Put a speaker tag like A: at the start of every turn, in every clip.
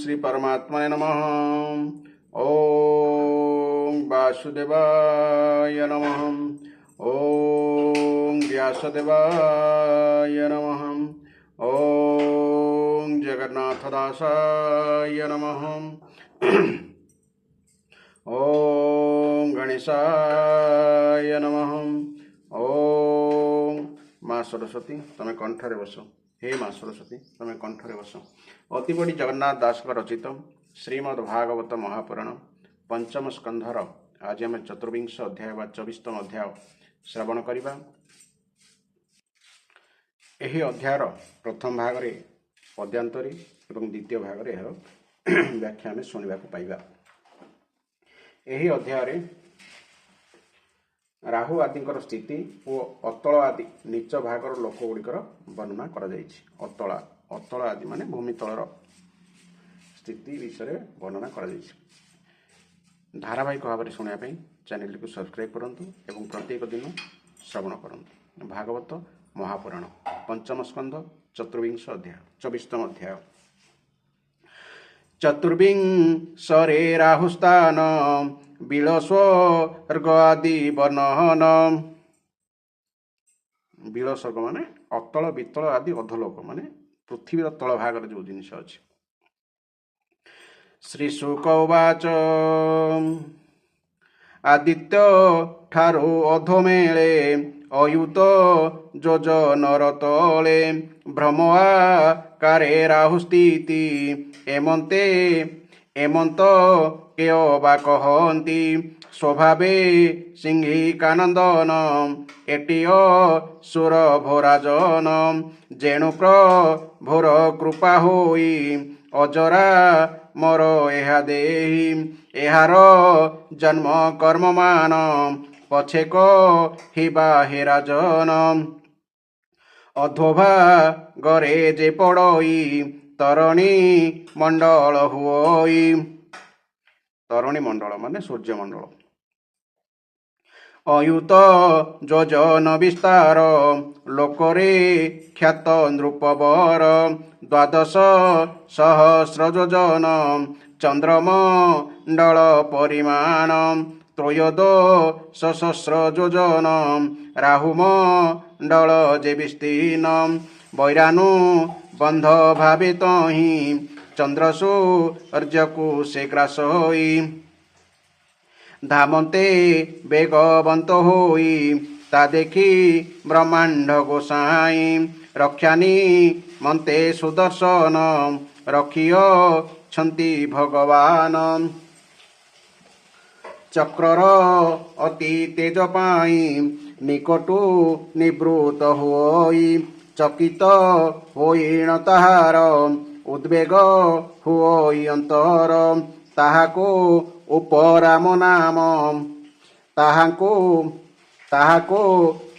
A: श्री परमात्मने नमः। ओम वासुदेवाय नमः। ओम व्यासदेवाय नमः। ओम जगन्नाथदासाय नमः। ओम गणेशाय नमः। ओम माँ सरस्वती तमें कंठरे बस। हे माँ सरस्वती तमें कंठरे बस। अति बड़ी जगन्नाथ दास रचित श्रीमद् भागवत महापुराण पंचम स्कंधर आज आम चतुर्विंश अध्याय व 24तम अध्याय श्रवण करवा। यही अध्यायर प्रथम भाग रे पद्यांतरी एवं द्वितीय भाग रे व्याख्या में शुणा पाइबा। यही अध्याय राहु आदि स्थिति और अतल आदि नीच भागर लोक गुड़िकर वर्णना कर अतल आदि माने भूमि तलर स्थिति विषय वर्णना कर धारावाहिक भाव में शुणापी चैनल को सब्सक्राइब करूँ और प्रत्येक दिन श्रवण करूँ। भागवत महापुराण पंचम स्कंध चतुर्विंश अध्याय 24तम अध्याय। चतुर्विंशरे राहुस्थान बिलस्वर्ग आदि वर्णन। बिलस्वर्ग माने अतल वितल आदि अधलोक माने पृथ्वीर तल भागर जो जिनिस अच्छे। श्री शुक उवाच आदित्य ठारो अधमेले अयुत योजनर तले भ्रमआकारे राहुस्थिति एमंते एमंत के बा कहती स्वभावे सिंहिकानंदन एटिय सुर भोराजन जेणु प्रभोर कृपा होई अजरा मोर एहा देहि एहार जन्म कर्म मान पछेक हिबा हे राजन अधोभा गरे जे पड़ई तरणी मंडल हुई। तरणी मंडल माने सूर्य मंडल अयुत योजन विस्तार लोकरे ख्यात नृपवर द्वादश सहस्र योजन चंद्रमंडल परिमाण त्रयोदशसहस्र योजन राहुमंडल जे विस्तीर्ण वैरानु बंध भावित ही चंद्रसूर्यकु से ग्रास होई धामते बेगवंत होई ता देखी ब्रह्मांड गोसाई रक्षानी मन्ते सुदर्शन रखियो छन्ति भगवान चक्रर अति तेज पाई निकटु निवृत होई चकित होइण ताहार उद्वेग होई अंतर ताहाको उपराम नाम ताहाको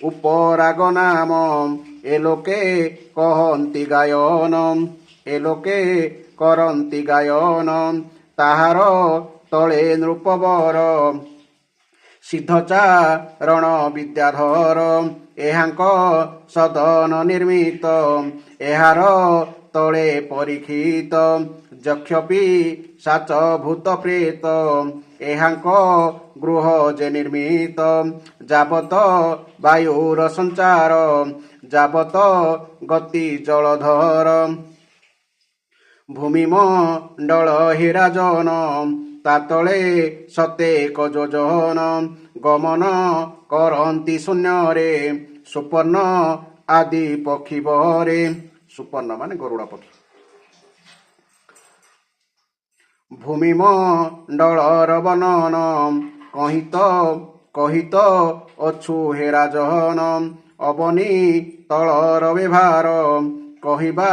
A: उपराग नाम एलोके कहन्ति गायन एलोके करन्ति गायन ताहार तले नृपवर सिद्धचारण विद्याधर एहांक सदन निर्मित एहार तले परीक्षित यक्षपि साच भूत प्रेत एहांक गृह जे निर्मित जावत वायुर संचार जावत गति जलधर भूमिमंडल हिराजन तातले सतेक योजन गमन करन्ति शून्यरे सुपर्ण आदि पक्षी बहरे। सुपर्ण माने गरुड़ पक्षी भूमिमंडलर वर्णन कहित अछु हे राजन अवनी तलर व्यवहार कहिबा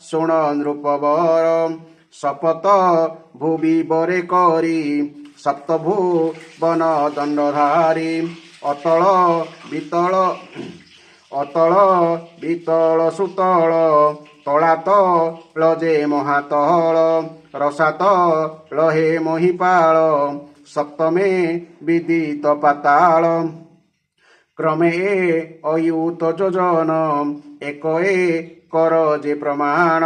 A: शुण नृपवर शपथ भुवि बरे करी सप्तभुवन दंडधारी अतल वितल सुतल तलातल जे महातल रसातल हे महिपाल सप्तमे विदित पाताल क्रमे अयुत योजन एक कर जे प्रमाण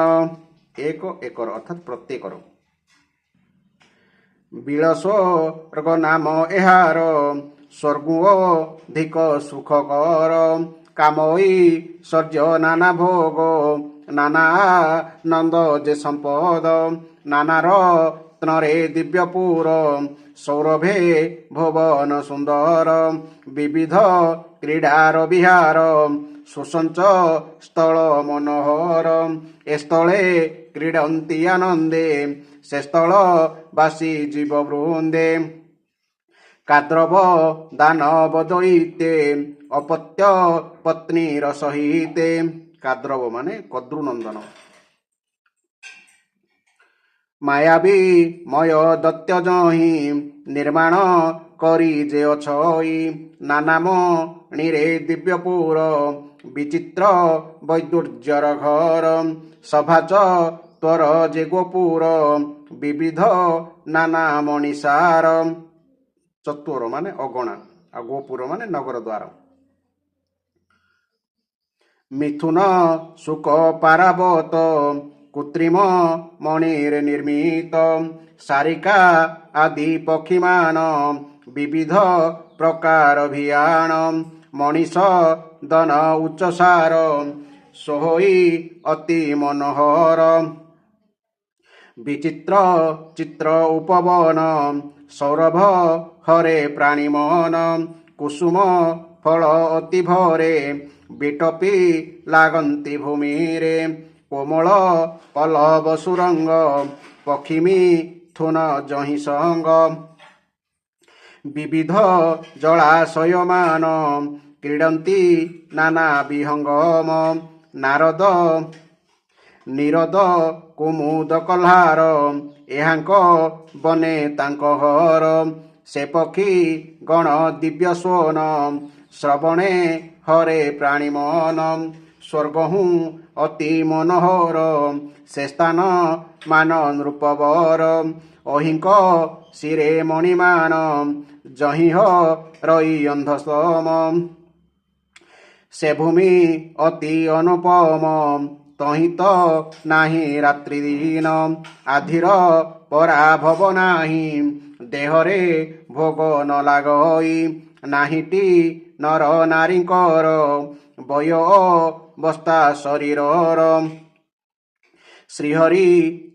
A: एक एकर अर्थात प्रत्येकर ବିଳସ୍ୱର୍ଗ ନାମ ଏହାର ସ୍ୱର୍ଗୋଧିକ ସୁଖକର କାମଇ ସର୍ଯ୍ୟ ନାନା ଭୋଗ ନାନା ନନ୍ଦ ଯେ ସମ୍ପଦ ନାନା ରତ୍ନରେ ଦିବ୍ୟପୁର ସୌରଭେ ଭୁବନ ସୁନ୍ଦର ବିବିଧ କ୍ରୀଡ଼ାର ବିହାର ସୁସଞ୍ଚ ସ୍ଥଳ ମନୋହର ଏ ସ୍ଥଳେ କ୍ରୀଡ଼ନ୍ତି ଆନନ୍ଦେ ସେ ସ୍ଥଳ ବାସୀ ଜୀବ ବୃନ୍ଦେ କାଦ୍ରବ ଦାନବ ଦୈତେ ଅପତ୍ୟ ପତ୍ନୀର ସହିତେ କାଦ୍ରବ ମାନେ କଦ୍ରୁନନ୍ଦନ ମାୟାବୀ ମୟ ଦତ୍ୟ ଜହିଁ ନିର୍ମାଣ କରି ଯେ ଅଛଇ ନାନାମଣିରେ ଦିବ୍ୟପୁର ବିଚିତ୍ର ବୈଦୁର୍ଯ୍ୟର ଘର ସଭାଚ ତ୍ୱର ଯେ ଗୋପୁର ବିବିଧ ନାନା ମଣିଷାର ଚତ୍ୱର ମାନେ ଅଗଣା ଆଉ ଗୋପୁର ମାନେ ନଗର ଦ୍ୱାର ମିଥୁନ ଶୁକ ପାରାବତ କୃତ୍ରିମ ମଣିରେ ନିର୍ମିତ ସାରିକା ଆଦି ପକ୍ଷୀମାନ ବିବିଧ ପ୍ରକାର ଭିଆଣ ମଣିଷ ଦନ ଉଚ୍ଚସାର ସୋହଇ ଅତି ମନୋହର ବିଚିତ୍ର ଚିତ୍ର ଉପବନ ସୌରଭ ହରେ ପ୍ରାଣୀମନ କୁସୁମ ଫଳ ଅତି ଭରେ ବିଟପି ଲାଗନ୍ତି ଭୂମିରେ କୋମଳ ପଲବ ସୁରଙ୍ଗ ପକ୍ଷିମି ଥୁନ ଜହିଁ ସଙ୍ଗ ବିବିଧ ଜଳାଶୟମାନ କ୍ରୀଡ଼ନ୍ତି ନାନା ବିହଙ୍ଗମ ନାରଦ ନିରଦ କୁମୁଦ କହ୍ଲାର ଏହାଙ୍କ ବନେ ତାଙ୍କ ଘର ସେ ପକ୍ଷୀ ଗଣ ଦିବ୍ୟ ସ୍ୱନ ଶ୍ରବଣେ ହରେ ପ୍ରାଣୀମନ ସ୍ୱର୍ଗହୁଁ ଅତି ମନୋହର ସେ ସ୍ଥାନ ମାନ ନୃପବର ଅହିଙ୍କ ଶିରେ ମଣିମାନ ଜହିଁହ ରଇ ଅନ୍ଧସମ ସେ ଭୂମି ଅତି ଅନୁପମ ତହିଁ ତ ନାହିଁ ରାତ୍ରି ଦିନ ଆଧିର ପରାଭବ ନାହିଁ ଦେହରେ ଭୋଗ ନ ଲାଗଇ ନାହିଁଟି ନର ନାରୀଙ୍କର ବୟ ବସ୍ତା ଶରୀରର ଶ୍ରୀହରି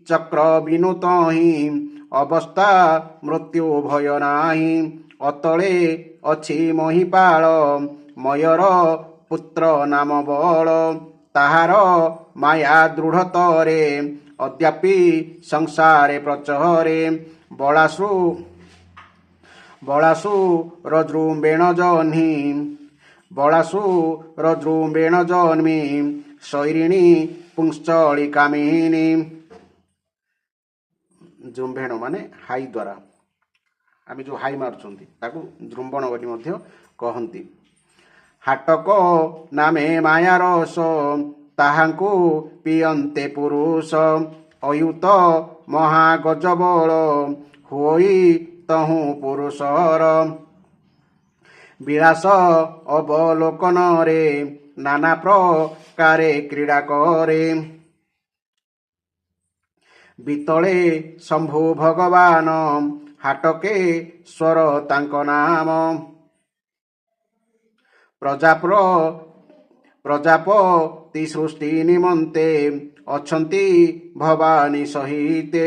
A: ଚକ୍ର ବିନୁ ତହିଁ ଅବସ୍ଥା ମୃତ୍ୟୁ ଭୟ ନାହିଁ ଅତଳେ ଅଛି ମହିପାଳ ମୟର ପୁତ୍ର ନାମ ବଳ ତାହାର ମାୟା ଦୃଢ଼ତରେ ଅଦ୍ୟାପି ସଂସାରେ ପ୍ରଚହରେ ବଳାସୁ ରଜୃମ୍ବେଣ ଜନ୍ମି ଶୈରିଣୀ ପୁଂଶ୍ଚଳି କାମିନୀ ଜୃମ୍ବେଣ ମାନେ ହାଇ ଦ୍ୱାରା ଆମେ ଯେଉଁ ହାଇ ମାରୁଛନ୍ତି ତାକୁ ଜୃମ୍ବଣ ବୋଲି ମଧ୍ୟ କହନ୍ତି ହାଟକ ନାମେ ମାୟାରସ ତାହାଙ୍କୁ ପିଅନ୍ତେ ପୁରୁଷ ଅୟୁତ ମହାଗଜବଳ ହୋଇ ତହୁଁ ପୁରୁଷର ବିଳାସ ଅବଲୋକନରେ ନାନା ପ୍ରକାରେ କ୍ରୀଡ଼ା କରେ ବିତଳେ ଶମ୍ଭୁ ଭଗବାନ ହାଟକେ ସ୍ୱର ତାଙ୍କ ନାମ ପ୍ରଜାପତି ସୃଷ୍ଟି ନିମନ୍ତେ ଅଛନ୍ତି ଭବାନୀ ସହିତେ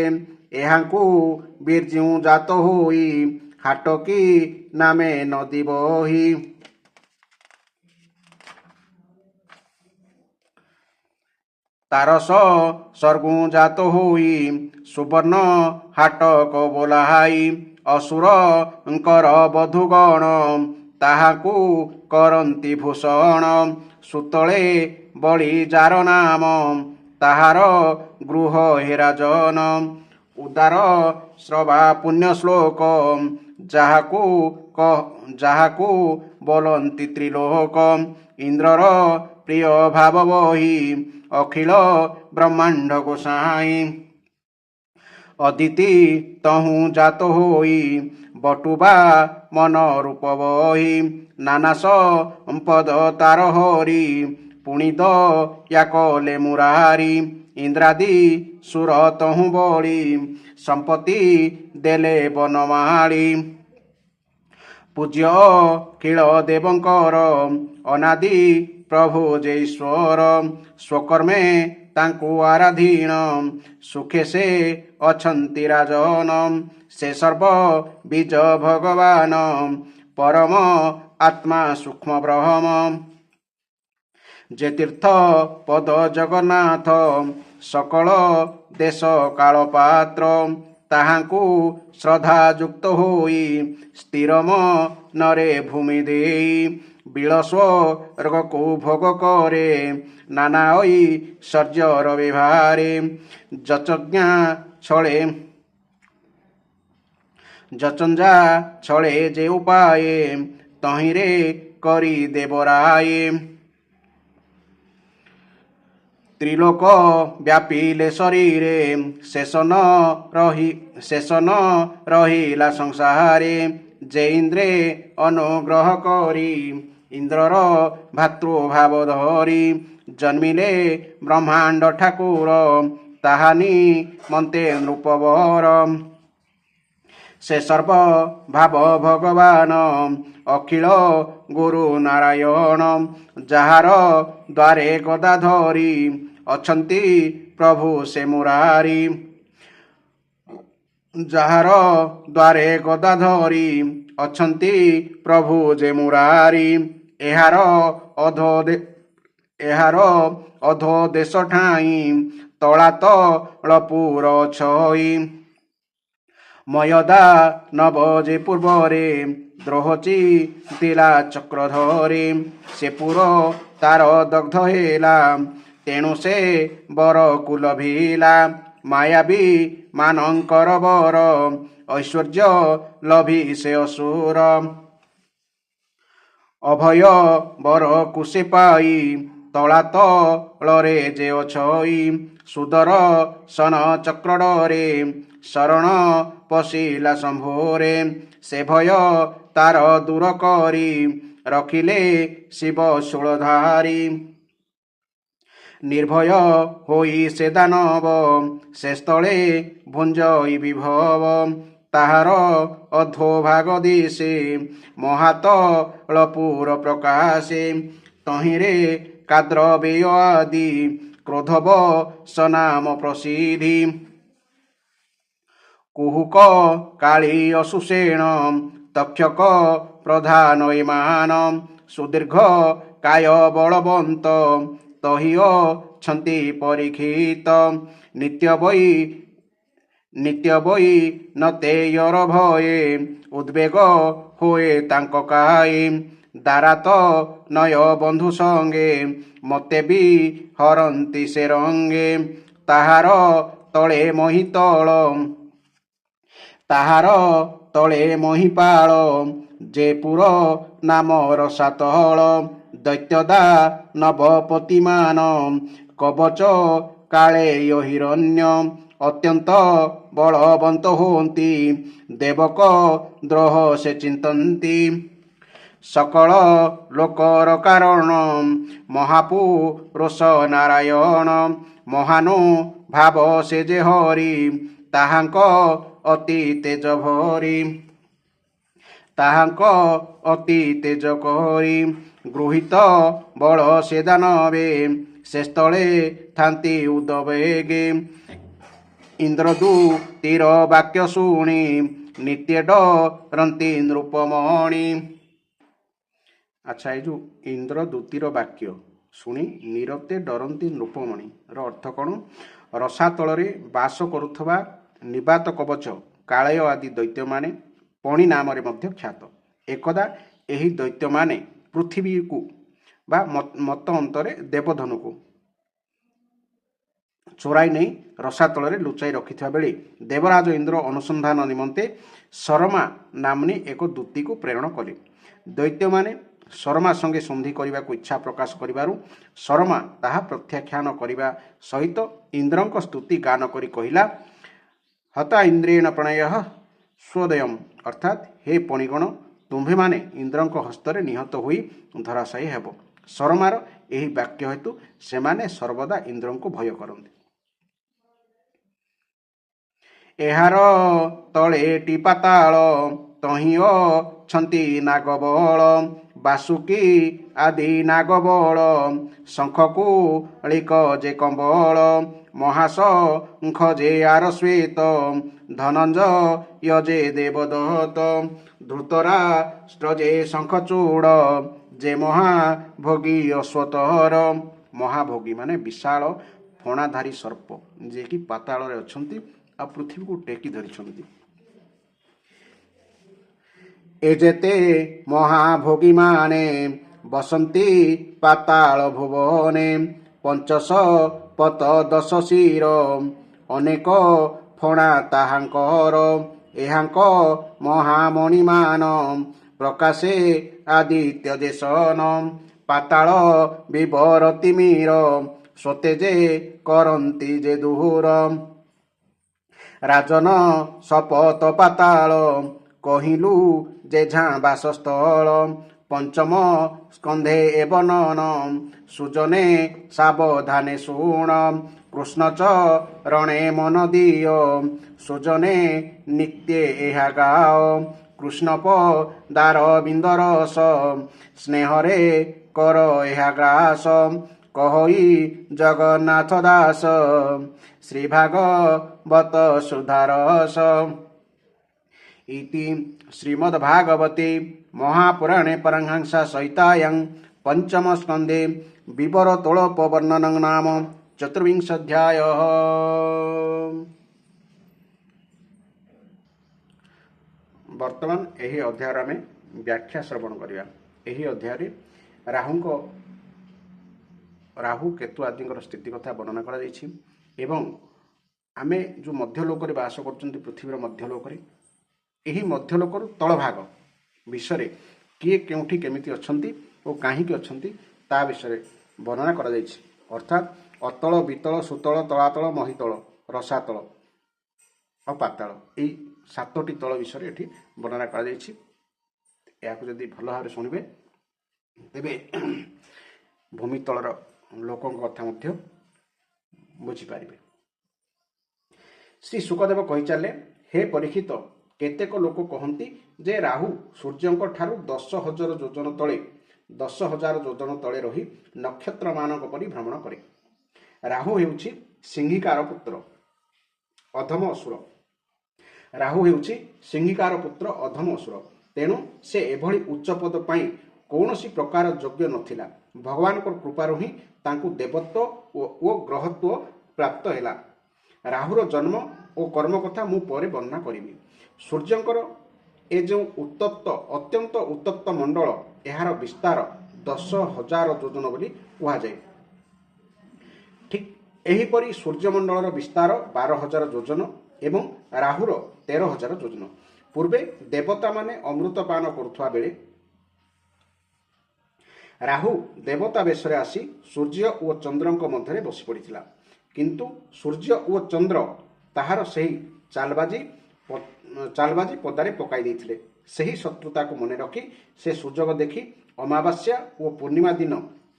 A: ଏହାଙ୍କୁ ବୀର୍ଯ୍ୟୁ ଜାତ ହୋଇ ହାଟକି ନାମେ ନଦୀ ବହି ତାରସ ସର୍ଗୁ ଜାତ ହୋଇ ସୁବର୍ଣ୍ଣ ହାଟକ ବୋଲାହାଇ ଅସୁରଙ୍କର ବଧୂଗଣ ତାହାକୁ କରନ୍ତି ଭୂଷଣ ସୁତଳେ ବଳି ଯାର ନାମ ତାହାର ଗୃହ ହେରାଜନ ଉଦାର ଶ୍ରବା ପୁଣ୍ୟ ଶ୍ଲୋକ ଯାହାକୁ ବୋଲନ୍ତି ତ୍ରିଲୋକ ଇନ୍ଦ୍ରର ପ୍ରିୟ ଭାବ ବହି ଅଖିଳ ବ୍ରହ୍ମାଣ୍ଡ ଗୋସାଇଁ ଅଦିତି ତହୁଁ ଜାତ ହୋଇ ବଟୁବା ମନ ରୂପ ବହି ନାନା ସମ୍ପଦ ତାର ହରି ପୁଣି ଦୟା କଲେ ମୁରାରି ଇନ୍ଦ୍ରାଦି ସୁର ତହୁଁ ବଳି ସମ୍ପତ୍ତି ଦେଲେ ବନମାଳି। ପୂଜ୍ୟ ଅଖିଳ ଦେବଙ୍କର ଅନାଦି ପ୍ରଭୁ ଯେ ଈଶ୍ୱର ସ୍ୱକର୍ମେ ତାଙ୍କୁ ଆରାଧୀନ ସୁଖେ ସେ ଅଛନ୍ତି ରାଜନ ସେ ସର୍ବ ବୀଜ ଭଗବାନ ପରମ ଆତ୍ମା ସୂକ୍ଷ୍ମ ବ୍ରହ୍ମ। ଯେ ତୀର୍ଥ ପଦ ଜଗନ୍ନାଥ ସକଳ ଦେଶ କାଳ ପାତ୍ର ତାହାଙ୍କୁ ଶ୍ରଦ୍ଧା ଯୁକ୍ତ ହୋଇ ସ୍ଥିର ମନରେ ଭୂମି ଦେଇ ବିଳସ୍ୱର୍ଗକୁ ଭୋଗ କରେ ନାନା ଐଶ୍ୱର୍ଯ୍ୟର ବିଭାରେ। ଯଚଞ୍ଜା ଛଳେ ଯେ ଉପାଏ ତହିଁରେ କରି ଦେବରାଏ। ତ୍ରିଲୋକ ବ୍ୟାପିଲେ ଶରୀରେ ଶେଷ ନ ରହିଲା ସଂସାରେ। ଯେ ଇନ୍ଦ୍ରେ ଅନୁଗ୍ରହ କରି ଇନ୍ଦ୍ରର ଭାତୃଭାବ ଧରି ଜନ୍ମିଲେ ବ୍ରହ୍ମାଣ୍ଡ ଠାକୁର ତାହା ନିମନ୍ତେ ନୃପବର। ସେ ସର୍ବ ଭାବ ଭଗବାନ ଅଖିଳ ଗୁରୁ ନାରାୟଣ ଯାହାର ଦ୍ୱାରେ ଗଦା ଧରି ଅଛନ୍ତି ପ୍ରଭୁ ସେ ମୁରାରି। ଯାହାର ଦ୍ୱାରେ ଗଦା ଧରି ଅଛନ୍ତି ପ୍ରଭୁ ଯେ ମୁରାରି। ଏହାର ଅଧୋ ଦେଶ ଠାଇଁ ତଳାତଳ ଛଇ ମୟଦା ନବ ଯେ ପୂର୍ବରେ ଦ୍ରୋହଚି ଥିଲା ଚକ୍ରଧରେ। ସେ ପୁର ତାର ଦଗ୍ଧ ହେଲା ତେଣୁ ସେ ବର କୁଲଭିଲା ମାୟାବୀ ମାନଙ୍କର ବର ଐଶ୍ୱର୍ଯ୍ୟ ଲଭି ସେ ଅସୁର। ଅଭୟ ବରକୁ ସେ ପାଇ ତଳାତଳରେ ଯେ ଅଛଇ ସୁଦର୍ଶନ ଚକ୍ରଡରେ ଶରଣ ପଶିଲା ଶମ୍ଭୁରେ। ସେ ଭୟ ତାର ଦୂର କରି ରଖିଲେ ଶିବ ଶୂଳଧାରୀ। ନିର୍ଭୟ ହୋଇ ସେ ଦାନବ ସେ ସ୍ଥଳେ ଭୁଞ୍ଜଇ ବିଭବ ତାହାର ଅଧୋଭାଗ ଦିଶେ ମହାତଳ ପୁର ପ୍ରକାଶେ। ତହିଁରେ କାଦ୍ରବେୟ ଆଦି କ୍ରୋଧବ ସନାମ ପ୍ରସିଦ୍ଧି କୁହୁକ କାଳୀ ଅସୁଷେଣ ତକ୍ଷକ ପ୍ରଧାନ ଏମାନ ସୁଦୀର୍ଘ କାୟ ବଳବନ୍ତ ତହି ଅଛନ୍ତି ପରୀକ୍ଷିତ। ନିତ୍ୟ ବଇ ନତେୟର ଭୟେ ଉଦ୍ବେଗ ହୁଏ ତାଙ୍କ କାଏ। ଦାରାତ ନୟ ବନ୍ଧୁ ସଙ୍ଗେ ମତେ ବି ହରନ୍ତି ସେ ରଙ୍ଗେ। ତାହାର ତଳେ ମହିପାଳ ଯେ ପୁର ନାମ ରସାତଳ। ଦୈତ୍ୟଦା ନବପତିମାନ କବଚ କାଳେୟ ହିରଣ୍ୟ ଅତ୍ୟନ୍ତ ବଳବନ୍ତ ହୁଅନ୍ତି ଦେବକ ଦ୍ରୋହ ସେ ଚିନ୍ତନ୍ତି। ସକଳ ଲୋକର କାରଣ ମହାପୁରୁଷ ନାରାୟଣ ମହାନୁଭାବ ସେ ଯେ ହରି ତାହାଙ୍କ ଅତି ତେଜ ଭରି। ତାହାଙ୍କ ଅତି ତେଜ କରି ଗୃହୀତ ବଳ ସେ ଦାନବେ ସେ ସ୍ଥଳେ ଥାନ୍ତି ଉଦବେଗେ। ଇନ୍ଦ୍ରଦୂତୀର ବାକ୍ୟ ଶୁଣି ନିତ୍ୟ ଡରନ୍ତି ନୃପମଣି। ଆଚ୍ଛା, ଏଇ ଯେଉଁ ଇନ୍ଦ୍ରଦୂତୀର ବାକ୍ୟ ଶୁଣି ନିରତେ ଡରନ୍ତି ନୃପମଣିର ଅର୍ଥ କ'ଣ? ରସାତଳରେ ବାସ କରୁଥିବା ନିବାତ କବଚ କାଳୟ ଆଦି ଦୈତ୍ୟମାନେ ପଣି ନାମରେ ମଧ୍ୟ ଖ୍ୟାତ। ଏକଦା ଏହି ଦୈତ୍ୟମାନେ ପୃଥିବୀକୁ ବା ମତ ଅନ୍ତରେ ଦେବଧନୁକୁ ଚୋରାଇ ନେଇ ରସାତଳରେ ଲୁଚାଇ ରଖିଥିବା ବେଳେ ଦେବରାଜ ଇନ୍ଦ୍ର ଅନୁସନ୍ଧାନ ନିମନ୍ତେ ଶରମା ନାମ୍ନୀ ଏକ ଦୂତୀକୁ ପ୍ରେରଣ କଲେ। ଦୈତ୍ୟମାନେ ଶରମା ସଙ୍ଗେ ସନ୍ଧି କରିବାକୁ ଇଚ୍ଛା ପ୍ରକାଶ କରିବାରୁ ଶରମା ତାହା ପ୍ରତ୍ୟାଖ୍ୟାନ କରିବା ସହିତ ଇନ୍ଦ୍ରଙ୍କ ସ୍ତୁତି ଗାନ କରି କହିଲା, ହତା ଇନ୍ଦ୍ରେଣ ପ୍ରଣୟ ସ୍ୱୋଦୟମ୍ ଅର୍ଥାତ୍ ହେ ପଣିଗଣ ତୁମ୍ଭେମାନେ ଇନ୍ଦ୍ରଙ୍କ ହସ୍ତରେ ନିହତ ହୋଇ ଧରାଶାୟୀ ହେବ। ଶରମାର ଏହି ବାକ୍ୟ ହେତୁ ସେମାନେ ସର୍ବଦା ଇନ୍ଦ୍ରଙ୍କୁ ଭୟ କରନ୍ତି। ଏହାର ତଳେଟି ପାତାଳ ତହିଁ ଅଛନ୍ତି ନାଗବଳ ବାସୁକି ଆଦି ନାଗବଳ ଶଙ୍ଖକୁଳିକ ଯେ କମ୍ବଳ ମହାଶଙ୍ଖ ଯେ ଆର ଶ୍ଵେତ ଧନଞ୍ଜୟ ଯେ ଦେବଦତ୍ତ ଧୃତରାଷ୍ଟ୍ର ଯେ ଶଙ୍ଖଚୂଡ଼ ଯେ ମହାଭୋଗୀ ଅଶ୍ୱତର ମହାଭୋଗୀ ମାନେ ବିଶାଳ ଫଣାଧାରୀ ସର୍ପ ଯିଏକି ପାତାଳରେ ଅଛନ୍ତି ଆଉ ପୃଥିବୀକୁ ଟେକି ଧରିଛନ୍ତି। ଏ ଯେତେ ମହାଭୋଗୀମାନେ ବସନ୍ତି ପାତାଳ ଭୁବନେ ପଞ୍ଚଶପତ ଦଶ ଶିର ଅନେକ ଫଣା ତାହାଙ୍କର ଏହାଙ୍କ ମହାମଣିମାନ ପ୍ରକାଶେ ଆଦିତ୍ୟ ଦେଶନ ପାତାଳ ବିବରତି ମୀର ସ୍ୱତେ ଯେ କରନ୍ତି ଯେ ଦୂର ରାଜନ ଶପଥ ପାତାଳ କହିଲୁ ଯେ ଝାଁ ବାସସ୍ଥଳ ପଞ୍ଚମ ସ୍କନ୍ଧେ ଏବନନ ସୁଜନେ ସାବଧାନେ ଶୁଣ କୃଷ୍ଣ ଚରଣେ ମନ ଦିଅ ସୁଜନେ ନିତ୍ୟେ ଏହା ଗାଅ କୃଷ୍ଣ ପଦାର ବିନ୍ଦରସ ସ୍ନେହରେ କର ଏହା ଗ୍ରାସ କହଇ ଜଗନ୍ନାଥ ଦାସ ଶ୍ରୀ ଭାଗବତ ସୁଧାରସ इति श्रीमद्भागवते महापुराणे परमहंस संहितायां पंचम स्कंधे विवरतोलपवर्णनं नाम चतुर्विंशोऽध्यायः। वर्तमान यही अध्याय आम व्याख्या श्रवण करिया। यही अध्याय राहु केतु आदि स्थिति कथा वर्णना करा जायछि एवं आमे जो मध्यलोक बास करछन्ति पृथ्वीर मध्यलोक यही मध्यलोक तल भाग विषय किए केउठी केमिति अछंती और काहीकि अछंती ता विषय वर्णना करा जायछि। अर्थात अतल वितल सुतल तलातल महितल रसातल और पाताल यही सातटी तल विषय एठी वर्णना करा जायछि। याकु जदि भल भाव शुणिबे तेबे भूमितलर लोकों कथा मध्य बुझी पारिबे। श्री सुखदेव कहि चले हे परीक्षित केतेक लोक कहती जे राहु सूर्यंक ठारू 10,000 योजन तले 10,000 योजन तले रही नक्षत्र मानक परि भ्रमण करे। राहु हेउछि सिंहिकार पुत्र अधम असुर। राहु हेउछि सिंहिकार पुत्र अधम असुर तेणु से एभली उच्च पद पाई कौनसी प्रकार योग्य नथिला। भगवान को कृपारु ही तांकु देवत्व ओ ग्रहत्व प्राप्त हैला। राहुर जन्म और कर्म कथा मु परे वर्णना करिबी। सूर्यंकर ए जो उत्तप्त अत्यंत उत्तप्त मंडल यार विस्तार 10,000 योजन बोली कहा जाए। ठीक एहीपरि सूर्यमंडलर विस्तार 12,000 योजन एवं राहुर 13,000 योजन। पूर्वे देवता माने अमृत पान करुवा बेले राहु देवता वेशरे आसी सूर्य और चंद्रंक मध्य बसी पड़िथिला किंतु सूर्य और चंद्र ताहार सही चालबाजी पदारे पकाई देथिले। सही शत्रुता को मने रखी से सुजोग देखी अमावास्या और पूर्णिमा दिन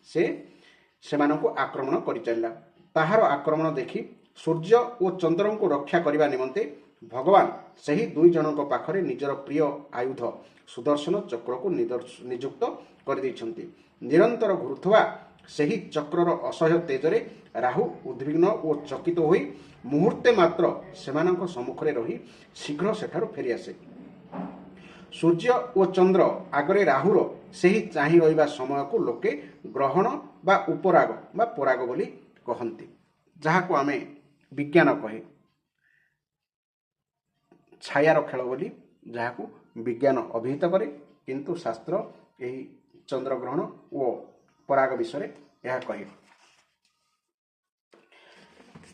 A: सेमानंकु आक्रमण करि चलला। ताहार आक्रमण देखी सूर्य और चंद्र को रक्षा करने निमंते भगवान सही दुई जनक पाखरे निजर प्रिय आयुध सुदर्शन चक्र को नियुक्त कर दैछंती। निरंतर घुरुथवा सही चक्रर असह्य तेजरे राहु उद्विग्न और चकित होई मुहूर्ते मात्र सेमानक सम्मुखरे रही शीघ्र सेठारु फेरी आसे। सूर्य और चंद्र आगरे राहुर सही चाहि रहिबा समय को लोके ग्रहण बा उपराग बा पराग बोली कहंती जहाको आमे विज्ञान कहे छायार खेल बोली जहाको विज्ञान अभिहित करे किंतु शास्त्र यही चंद्रग्रहण और पराग विषय यह कहे।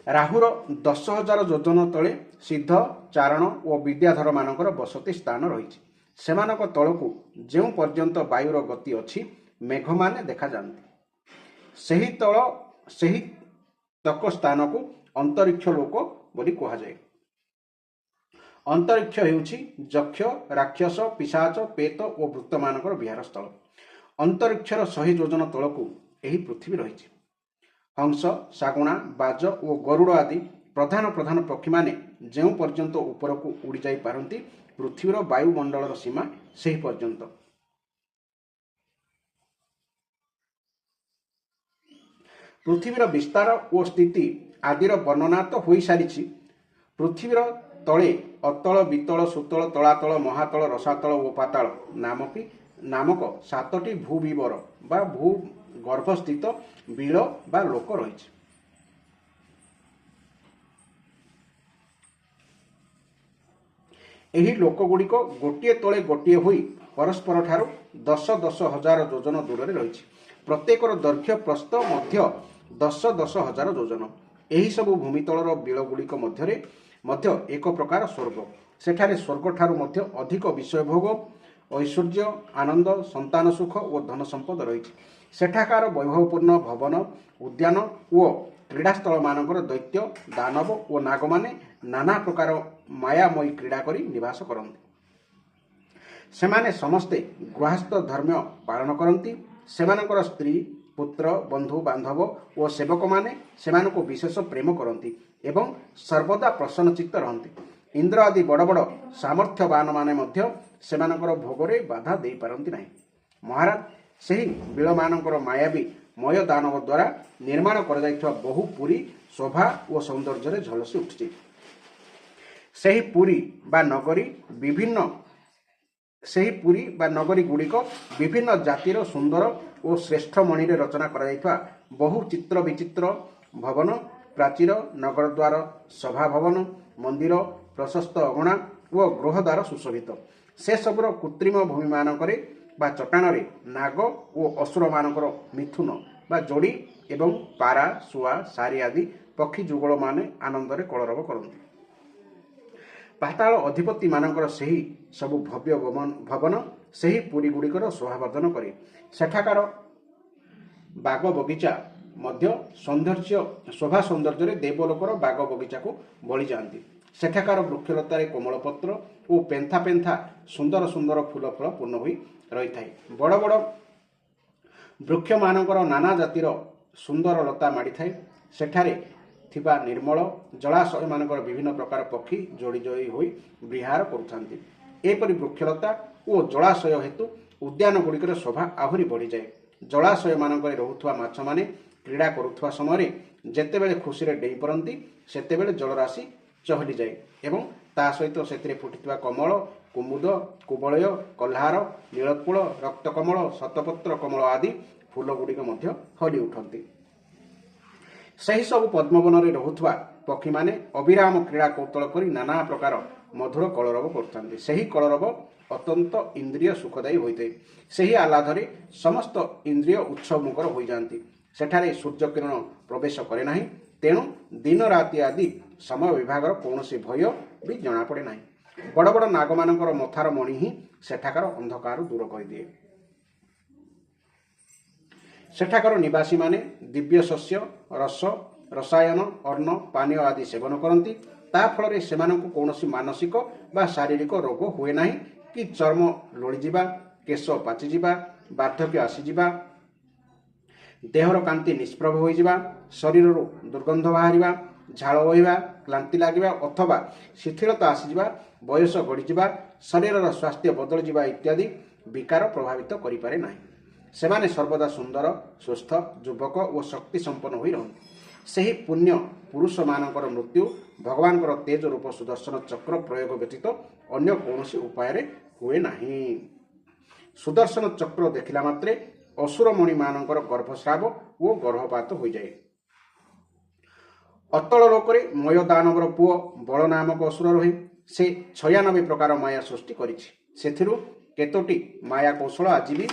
A: राहुर 10,000 योजन तले सिद्ध चारण और विद्याधर मानकर बसती स्थान रही। सेमानक तलकु जो पर्यंत वायुर गति अच्छी मेघ माने देखा जाती सही तक स्थान को अंतरिक्ष लोक बोली कहा जाए। अंतरिक्ष हेउछि यक्ष राक्षस पिशाच पेत और भूत मानकर विहार स्थल। अंतरिक्षर 100 योजन तलकु एही पृथ्वी रही। हंस शागुणा बाज और गरुड़ आदि ପ୍ରଧାନ ପ୍ରଧାନ ପକ୍ଷୀମାନେ ଯେଉଁ ପର୍ଯ୍ୟନ୍ତ ଉପରକୁ ଉଡ଼ି ଯାଇପାରନ୍ତି ପୃଥିବୀର ବାୟୁମଣ୍ଡଳର ସୀମା ସେହି ପର୍ଯ୍ୟନ୍ତ। ପୃଥିବୀର ବିସ୍ତାର ଓ ସ୍ଥିତି ଆଦିର ବର୍ଣ୍ଣନା ତ ହୋଇସାରିଛି। ପୃଥିବୀର ତଳେ ଅତଳ, ବିତଳ, ସୁତଳ, ତଳାତଳ, ମହାତଳ, ରସାତଳ ଓ ପାତାଳ ନାମକ 7ଟି ଭୂବିବର ବା ଭୂଗର୍ଭସ୍ଥିତ ବିଳ ବା ଲୋକ ରହିଛି। ଏହି ଲୋକଗୁଡ଼ିକ ଗୋଟିଏ ତଳେ ଗୋଟିଏ ହୋଇ ପରସ୍ପରଠାରୁ 10,000 ଯୋଜନ ଦୂରରେ ରହିଛି। ପ୍ରତ୍ୟେକର ଦୈର୍ଘ୍ୟ ପ୍ରସ୍ଥ ମଧ୍ୟ 10,000 ଯୋଜନ। ଏହିସବୁ ଭୂମିତଳର ବିଳଗୁଡ଼ିକ ମଧ୍ୟରେ ମଧ୍ୟ ଏକ ପ୍ରକାର ସ୍ୱର୍ଗ। ସେଠାରେ ସ୍ୱର୍ଗଠାରୁ ମଧ୍ୟ ଅଧିକ ବିଷୟଭୋଗ, ଐଶ୍ୱର୍ଯ୍ୟ, ଆନନ୍ଦ, ସନ୍ତାନ ସୁଖ ଓ ଧନ ସମ୍ପଦ ରହିଛି। ସେଠାକାର ବୈଭବପୂର୍ଣ୍ଣ ଭବନ, ଉଦ୍ୟାନ ଓ କ୍ରୀଡ଼ାସ୍ଥଳମାନଙ୍କର ଦୈତ୍ୟ, ଦାନବ ଓ ନାଗମାନେ ନାନା ପ୍ରକାର ମାୟାମୟୀ କ୍ରୀଡ଼ା କରି ନିବାସ କରନ୍ତି। ସେମାନେ ସମସ୍ତେ ଗୃହସ୍ଥ ଧର୍ମ ପାଳନ କରନ୍ତି। ସେମାନଙ୍କର ସ୍ତ୍ରୀ, ପୁତ୍ର, ବନ୍ଧୁ ବାନ୍ଧବ ଓ ସେବକମାନେ ସେମାନଙ୍କୁ ବିଶେଷ ପ୍ରେମ କରନ୍ତି ଏବଂ ସର୍ବଦା ପ୍ରସନ୍ନଚିତ୍ତ ରହନ୍ତି। ଇନ୍ଦ୍ର ଆଦି ବଡ଼ ବଡ଼ ସାମର୍ଥ୍ୟବାନମାନେ ମଧ୍ୟ ସେମାନଙ୍କର ଭୋଗରେ ବାଧା ଦେଇପାରନ୍ତି ନାହିଁ। ମହାରାଜ, ସେହି ବିଳମାନଙ୍କର ମାୟାବୀ ମୟ ଦାନବ ଦ୍ୱାରା ନିର୍ମାଣ କରାଯାଇଥିବା ବହୁ ପୁରୀ ଶୋଭା ଓ ସୌନ୍ଦର୍ଯ୍ୟରେ ଝଲସି ଉଠିଛି। ସେହି ପୁରୀ ବା ନଗରୀ ଗୁଡ଼ିକ ବିଭିନ୍ନ ଜାତିର ସୁନ୍ଦର ଓ ଶ୍ରେଷ୍ଠ ମଣିରେ ରଚନା କରାଯାଇଥିବା ବହୁ ଚିତ୍ର ବିଚିତ୍ର ଭବନ, ପ୍ରାଚୀର, ନଗରଦ୍ୱାର, ସଭା ଭବନ, ମନ୍ଦିର, ପ୍ରଶସ୍ତ ଅଗଣା ଓ ଗୃହଦ୍ୱାର ସୁଶୋଭିତ। ସେସବୁର କୃତ୍ରିମ ଭୂମିମାନଙ୍କରେ ବା ଚଟାଣରେ ନାଗ ଓ ଅସୁରମାନଙ୍କର ମିଥୁନ ବା ଯୋଡ଼ି ଏବଂ ପାରା, ଶୁଆ, ସାରି ଆଦି ପକ୍ଷୀ ଯୁଗଳମାନେ ଆନନ୍ଦରେ କଳରବ କରନ୍ତି। ପାତାଳ ଅଧିପତିମାନଙ୍କର ସେହି ସବୁ ଭବ୍ୟ ଭବନ ସେହି ପୁରୀଗୁଡ଼ିକର ଶୋଭାବର୍ଦ୍ଧନ କରେ। ସେଠାକାର ବାଗ ବଗିଚା ମଧ୍ୟ ଶୋଭା ସୌନ୍ଦର୍ଯ୍ୟରେ ଦେବଲୋକର ବାଗ ବଗିଚାକୁ ବଳିଯାଆନ୍ତି। ସେଠାକାର ବୃକ୍ଷଲତାରେ କୋମଳ ପତ୍ର ଓ ପେନ୍ଥା ପେନ୍ଥା ସୁନ୍ଦର ସୁନ୍ଦର ଫୁଲ ଫଳ ପୂର୍ଣ୍ଣ ହୋଇ ରହିଥାଏ। ବଡ଼ ବଡ଼ ବୃକ୍ଷମାନଙ୍କର ନାନା ଜାତିର ସୁନ୍ଦର ଲତା ମାଡ଼ିଥାଏ। ସେଠାରେ ଥିବା ନିର୍ମଳ ଜଳାଶୟମାନଙ୍କର ବିଭିନ୍ନ ପ୍ରକାର ପକ୍ଷୀ ଯୋଡ଼ି ଯୋଡ଼ି ହୋଇ ବିହାର କରୁଥାନ୍ତି। ଏପରି ବୃକ୍ଷଲତା ଓ ଜଳାଶୟ ହେତୁ ଉଦ୍ୟାନଗୁଡ଼ିକର ଶୋଭା ଆହୁରି ବଢ଼ିଯାଏ। ଜଳାଶୟମାନଙ୍କରେ ରହୁଥିବା ମାଛମାନେ କ୍ରୀଡ଼ା କରୁଥିବା ସମୟରେ ଯେତେବେଳେ ଖୁସିରେ ଡେଇଁ ପଡ଼ନ୍ତି ସେତେବେଳେ ଜଳରାଶି ଚହଲିଯାଏ ଏବଂ ତା ସହିତ ସେଥିରେ ଫୁଟିଥିବା କମଳ, କୁମୁଦ, କୁବଳୟ, କହ୍ଲାର, ନୀଳକୂଳ, ରକ୍ତକମଳ, ଶତପତ୍ର କମଳ ଆଦି ଫୁଲଗୁଡ଼ିକ ମଧ୍ୟ ହଲି ଉଠନ୍ତି। ସେହି ସବୁ ପଦ୍ମବନରେ ରହୁଥିବା ପକ୍ଷୀମାନେ ଅବିରାମ କ୍ରୀଡ଼ା କୌତୁଳ କରି ନାନା ପ୍ରକାର ମଧୁର କଳରବ କରୁଥାନ୍ତି। ସେହି କଳରବ ଅତ୍ୟନ୍ତ ଇନ୍ଦ୍ରିୟ ସୁଖଦାୟୀ ହୋଇଥାଏ। ସେହି ଆହ୍ଲାଦରେ ସମସ୍ତ ଇନ୍ଦ୍ରିୟ ଉତ୍ସବମୁଖର ହୋଇଯାଆନ୍ତି। ସେଠାରେ ସୂର୍ଯ୍ୟକିରଣ ପ୍ରବେଶ କରେ ନାହିଁ, ତେଣୁ ଦିନ ରାତି ଆଦି ସମୟ ବିଭାଗର କୌଣସି ଭୟ ବି ଜଣାପଡ଼େ ନାହିଁ। ବଡ଼ ବଡ଼ ନାଗମାନଙ୍କର ମଥାର ମଣି ହିଁ ସେଠାକାର ଅନ୍ଧକାର ଦୂର କରିଦିଏ। ସେଠାକାର ନିବାସୀମାନେ ଦିବ୍ୟ ଶସ୍ୟ, ରସ, ରସାୟନ, ଅନ୍ନ, ପାନୀୟ ଆଦି ସେବନ କରନ୍ତି। ତା ଫଳରେ ସେମାନଙ୍କୁ କୌଣସି ମାନସିକ ବା ଶାରୀରିକ ରୋଗ ହୁଏ ନାହିଁ କି ଚର୍ମ ଲୋଳିଯିବା, କେଶ ପାଚିଯିବା, ବାର୍ଦ୍ଧକ୍ୟ ଆସିଯିବା, ଦେହର କାନ୍ତି ନିଷ୍ପ୍ରଭ ହୋଇଯିବା, ଶରୀରରୁ ଦୁର୍ଗନ୍ଧ ବାହାରିବା, ଝାଳ ବୋହିବା, କ୍ଳାନ୍ତି ଲାଗିବା ଅଥବା ଶିଥିଳତା ଆସିଯିବା, ବୟସ ଗଡ଼ିଯିବା, ଶରୀରର ସ୍ୱାସ୍ଥ୍ୟ ବଦଳିଯିବା ଇତ୍ୟାଦି ବିକାର ପ୍ରଭାବିତ କରିପାରେ ନାହିଁ। ସେମାନେ ସର୍ବଦା ସୁନ୍ଦର, ସୁସ୍ଥ, ଯୁବକ ଓ ଶକ୍ତି ସମ୍ପନ୍ନ ହୋଇ ରହନ୍ତି। ସେହି ପୁଣ୍ୟ ପୁରୁଷମାନଙ୍କର ମୃତ୍ୟୁ ଭଗବାନଙ୍କର ତେଜ ରୂପ ସୁଦର୍ଶନ ଚକ୍ର ପ୍ରୟୋଗ ବ୍ୟତୀତ ଅନ୍ୟ କୌଣସି ଉପାୟରେ ହୁଏ ନାହିଁ। ସୁଦର୍ଶନ ଚକ୍ର ଦେଖିଲା ମାତ୍ରେ ଅସୁରମଣିମାନଙ୍କର ଗର୍ଭସ୍ରାବ ଓ ଗର୍ଭପାତ ହୋଇଯାଏ। ଅତଳ ଲୋକରେ ମୟ ଦାନବର ପୁଅ ବଳ ନାମକ ଅସୁର ରହି ସେ 96 ପ୍ରକାର ମାୟା ସୃଷ୍ଟି କରିଛି। ସେଥିରୁ କେତୋଟି ମାୟା କୌଶଳ ଆଜି ବି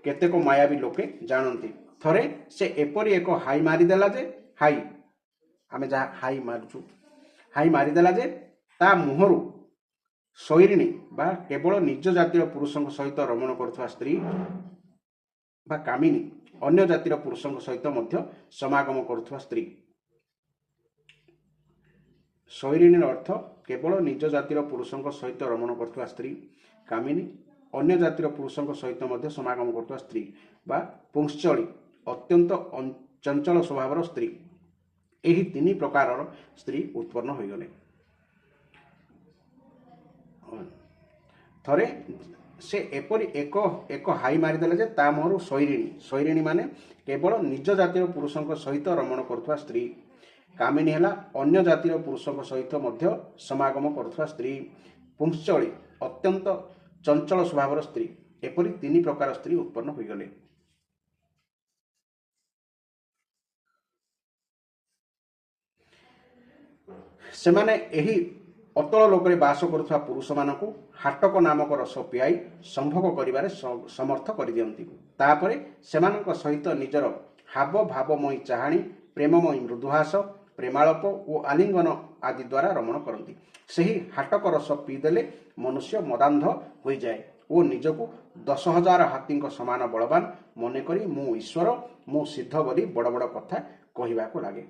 A: କେତେକ ମାୟାବୀ ଲୋକେ ଜାଣନ୍ତି। ଥରେ ସେ ଏପରି ଏକ ହାଇ ମାରିଦେଲା ଯେ ତା ମୁହଁରୁ ଶୈରିଣୀ ବା କେବଳ ନିଜ ଜାତିର ପୁରୁଷଙ୍କ ସହିତ ରମଣ କରୁଥିବା ସ୍ତ୍ରୀ ବା କାମିନୀ, ଅନ୍ୟ ଜାତିର ପୁରୁଷଙ୍କ ସହିତ ମଧ୍ୟ ସମାଗମ କରୁଥିବା ସ୍ତ୍ରୀ। ଶୈରିଣୀର ଅର୍ଥ କେବଳ ନିଜ ଜାତିର ପୁରୁଷଙ୍କ ସହିତ ରମଣ କରୁଥିବା ସ୍ତ୍ରୀ, କାମିନୀ, ଅନ୍ୟ ଜାତିର ପୁରୁଷଙ୍କ ସହିତ ମଧ୍ୟ ସମାଗମ କରୁଥିବା ସ୍ତ୍ରୀ ବା ପୁଂଶ୍ଚଳୀ, ଅତ୍ୟନ୍ତ ଚଞ୍ଚଳ ସ୍ୱଭାବର ସ୍ତ୍ରୀ। ଏହି ତିନି ପ୍ରକାରର ସ୍ତ୍ରୀ ଉତ୍ପନ୍ନ ହୋଇଗଲେ। ଥରେ ସେ ଏପରି ଏକ ହାଇ ମାରିଦେଲେ ଯେ ତା ମୁହଁରୁ ଶୈରିଣୀ ମାନେ କେବଳ ନିଜ ଜାତିର ପୁରୁଷଙ୍କ ସହିତ ରମଣ କରୁଥିବା ସ୍ତ୍ରୀ, କାମିନୀ ହେଲା ଅନ୍ୟ ଜାତିର ପୁରୁଷଙ୍କ ସହିତ ମଧ୍ୟ ସମାଗମ କରୁଥିବା ସ୍ତ୍ରୀ, ପୁଂଶ୍ଚଳୀ ଅତ୍ୟନ୍ତ ଚଞ୍ଚଳ ସ୍ୱଭାବର ସ୍ତ୍ରୀ, ଏପରି ତିନି ପ୍ରକାର ସ୍ତ୍ରୀ ଉତ୍ପନ୍ନ ହୋଇଗଲେ। ସେମାନେ ଏହି ଅତଳ ଲୋକରେ ବାସ କରୁଥିବା ପୁରୁଷମାନଙ୍କୁ ହାଟକ ନାମକ ରସ ପିଆଇ ସମ୍ଭୋଗ କରିବାରେ ସମର୍ଥ କରିଦିଅନ୍ତି। ତାପରେ ସେମାନଙ୍କ ସହିତ ନିଜର ହାବ ଭାବମୟୀ ଚାହାଣୀ, ପ୍ରେମମୟୀ ମୃଦୁହାସ, ପ୍ରେମାଳପ ଓ ଆଲିଙ୍ଗନ ଆଦି ଦ୍ୱାରା ରମଣ କରନ୍ତି। ସେହି ହାଟକ ରସ ପିଇଦେଲେ ମନୁଷ୍ୟ ମଦାନ୍ଧ ହୋଇଯାଏ ଓ ନିଜକୁ 10,000 ହାତୀଙ୍କ ସମାନ ବଳବାନ ମନେକରି ମୁଁ ଈଶ୍ୱର, ମୁଁ ସିଦ୍ଧ ବୋଲି ବଡ଼ ବଡ଼ କଥା କହିବାକୁ ଲାଗେ।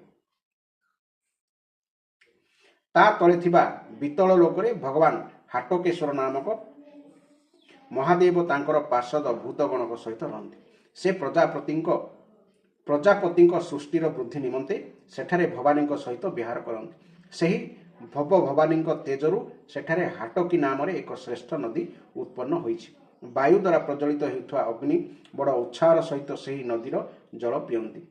A: ତା ତଳେ ଥିବା ବିତଳ ଲୋକରେ ଭଗବାନ ହାଟକେଶ୍ୱର ନାମକ ମହାଦେବ ତାଙ୍କର ପାର୍ଷଦ ଭୂତଗଣଙ୍କ ସହିତ ରହନ୍ତି। ସେ ପ୍ରଜାପତିଙ୍କ ସୃଷ୍ଟିର ବୃଦ୍ଧି ନିମନ୍ତେ ସେଠାରେ ଭବାନୀଙ୍କ ସହିତ ବିହାର କରନ୍ତି। ସେହି ଭବାନୀଙ୍କ ତେଜରୁ ସେଠାରେ ହାଟକୀ ନାମରେ ଏକ ଶ୍ରେଷ୍ଠ ନଦୀ ଉତ୍ପନ୍ନ ହୋଇଛି। ବାୟୁ ଦ୍ୱାରା ପ୍ରଜ୍ୱଳିତ ହେଉଥିବା ଅଗ୍ନି ବଡ଼ ଉତ୍ସାହର ସହିତ ସେହି ନଦୀର ଜଳ ପିଅନ୍ତି।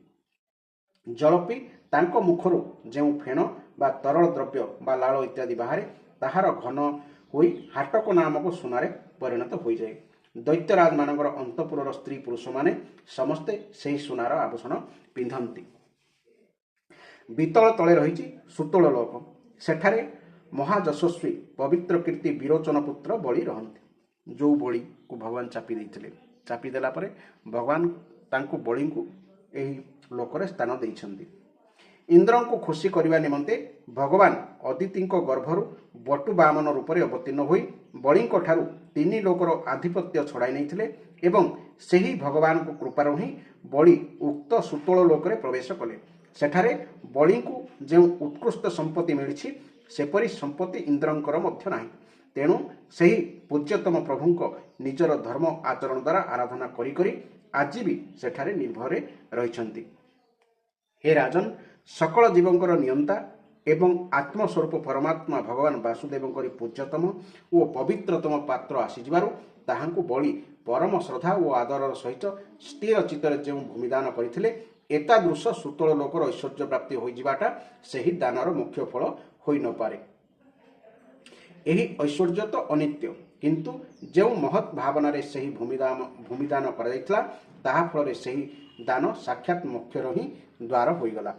A: ଜଳ ପିଇ ତାଙ୍କ ମୁଖରୁ ଯେଉଁ ଫେଣ ବା ତରଳ ଦ୍ରବ୍ୟ ବା ଲାଳ ଇତ୍ୟାଦି ବାହାରେ ତାହାର ଘନ ହୋଇ ହାଟକ ନାମକ ସୁନାରେ ପରିଣତ ହୋଇଯାଏ। ଦୈତ୍ୟରାଜମାନଙ୍କର ଅନ୍ତଃପୁରର ସ୍ତ୍ରୀ ପୁରୁଷମାନେ ସମସ୍ତେ ସେହି ସୁନାର ଆଭୂଷଣ ପିନ୍ଧନ୍ତି। ବିତଳ ତଳେ ରହିଛି ସୁତଳ ଲୋକ। ସେଠାରେ ମହାଯଶସ୍ୱୀ ପବିତ୍ର କୀର୍ତ୍ତି ବିରୋଚନ ପୁତ୍ର ବଳି ରହନ୍ତି। ଯେଉଁ ବଳିକୁ ଭଗବାନ ଚାପି ଦେଇଥିଲେ, ଚାପି ଦେଲା ପରେ ଭଗବାନ ତାଙ୍କୁ ବଳିଙ୍କୁ ଏହି ଲୋକରେ ସ୍ଥାନ ଦେଇଛନ୍ତି। ଇନ୍ଦ୍ରଙ୍କୁ ଖୁସି କରିବା ନିମନ୍ତେ ଭଗବାନ ଅଦିତିଙ୍କ ଗର୍ଭରୁ ବଟୁ ବାମନ ରୂପରେ ଅବତୀର୍ଣ୍ଣ ହୋଇ ବଳିଙ୍କ ଠାରୁ ତିନି ଲୋକର ଆଧିପତ୍ୟ ଛଡ଼ାଇ ନେଇଥିଲେ ଏବଂ ସେହି ଭଗବାନଙ୍କ କୃପାରୁ ହିଁ ବଳି ଉକ୍ତ ସୁତଳ ଲୋକରେ ପ୍ରବେଶ କଲେ। ସେଠାରେ ବଳିଙ୍କୁ ଯେଉଁ ଉତ୍କୃଷ୍ଟ ସମ୍ପତ୍ତି ମିଳିଛି ସେପରି ସମ୍ପତ୍ତି ଇନ୍ଦ୍ରଙ୍କର ମଧ୍ୟ ନାହିଁ। ତେଣୁ ସେହି ପୂଜ୍ୟତମ ପ୍ରଭୁଙ୍କ ନିଜର ଧର୍ମ ଆଚରଣ ଦ୍ୱାରା ଆରାଧନା କରି କରି ଆଜି ବି ସେଠାରେ ନିର୍ଭୟରେ ରହିଛନ୍ତି। ହେ ରାଜନ, ସକଳ ଜୀବଙ୍କର ନିୟନ୍ତା ଏବଂ ଆତ୍ମସ୍ୱରୂପ ପରମାତ୍ମା ଭଗବାନ ବାସୁଦେବଙ୍କର ପୂଜ୍ୟତମ ଓ ପବିତ୍ରତମ ପାତ୍ର ଆସିଯିବାରୁ ତାହାଙ୍କୁ ବଳି ପରମ ଶ୍ରଦ୍ଧା ଓ ଆଦରର ସହିତ ସ୍ଥିର ଚିତ୍ତରେ ଯେଉଁ ଭୂମିଦାନ କରିଥିଲେ, ଏତାଦୃଶ ସୁତଳ ଲୋକର ଐଶ୍ୱର୍ଯ୍ୟ ପ୍ରାପ୍ତି ହୋଇଯିବାଟା ସେହି ଦାନର ମୁଖ୍ୟ ଫଳ ହୋଇ ନପାରେ। ଏହି ଐଶ୍ୱର୍ଯ୍ୟ ତ ଅନିତ୍ୟ, କିନ୍ତୁ ଯେଉଁ ମହତ୍ ଭାବନାରେ ସେହି ଭୂମିଦାନ କରାଯାଇଥିଲା ତାହା ଫଳରେ ସେହି ଦାନ ସାକ୍ଷାତ ମୋକ୍ଷର ହିଁ ଦ୍ୱାର ହୋଇଗଲା।